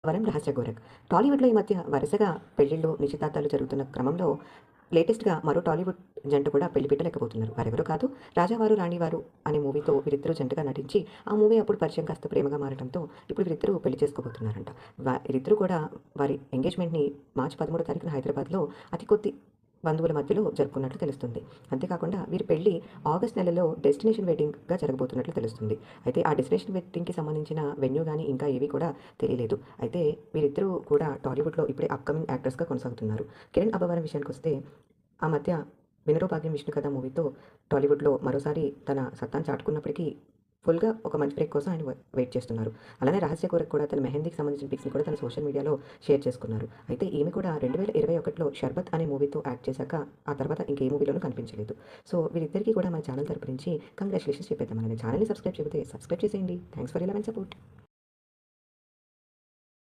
వరం రహస్య గోరఖ్. టాలీవుడ్‌లో ఈ మధ్య వరుసగా పెళ్ళిళ్ళు, నిశ్చితార్థాలు జరుగుతున్న క్రమంలో లేటెస్ట్‌గా మరో టాలీవుడ్ జంట కూడా పెళ్లి పీటలెక్కబోతున్నారు. వారెవరో కాదు, 'రాజావారు రాణివారు' అనే మూవీతో వీరిద్దరూ జంటగా నటించి, ఆ మూవీ అప్పుడు పరిచయం కాస్త ప్రేమగా మారడంతో ఇప్పుడు వీరిద్దరూ పెళ్లి చేసుకోబోతున్నారంట. వీరిద్దరూ కూడా వారి ఎంగేజ్‌మెంట్‌ని మార్చి 13వ తారీఖున హైదరాబాద్‌లో అతి కొద్ది బంధువుల మధ్యలో జరుపుకున్నట్లు తెలుస్తుంది. అంతేకాకుండా వీరి పెళ్లి ఆగస్ట్ నెలలో డెస్టినేషన్ వెడ్డింగ్‌గా జరగబోతున్నట్లు తెలుస్తుంది. అయితే ఆ డెస్టినేషన్ వెడ్డింగ్‌కి సంబంధించిన వెన్యూ గాని ఇంకా ఏవి కూడా తెలియలేదు. అయితే వీరిద్దరూ కూడా టాలీవుడ్‌లో ఇప్పుడే అప్‌కమింగ్ యాక్టర్స్‌గా కొనసాగుతున్నారు. కిరణ్ అబ్బవరం విషయానికొస్తే ఆ మధ్య 'వినరో భాగ్యం విష్ణు కథ' మూవీతో టాలీవుడ్‌లో మరోసారి తన సత్తాను చాటుకున్నప్పటికీ ఫుల్‌గా ఒక మంచి బ్రేక్ కోసం ఆయన వెయిట్ చేస్తున్నారు. అలానే 'రహస్య కోరక్' కూడా తన మెహందీకి సంబంధించిన పిక్స్‌ని కూడా తన సోషల్ మీడియాలో షేర్ చేసుకున్నారు. అయితే ఈమె కూడా 2021లో 'షర్బత్' అనే మూవీతో యాక్ట్ చేశాక ఆ తర్వాత ఇంకే మూవీలోనూ కనిపించలేదు. సో వీరిద్దరికీ కూడా మన ఛానల్ తరపు నుంచి కంగ్రాచ్యులేషన్స్ చెప్పేద్దాం. అలానే ఛానల్‌ని సబ్స్క్రైబ్ చేయకపోతే సబ్స్క్రైబ్ చేసేయండి. Thanks for your love and support.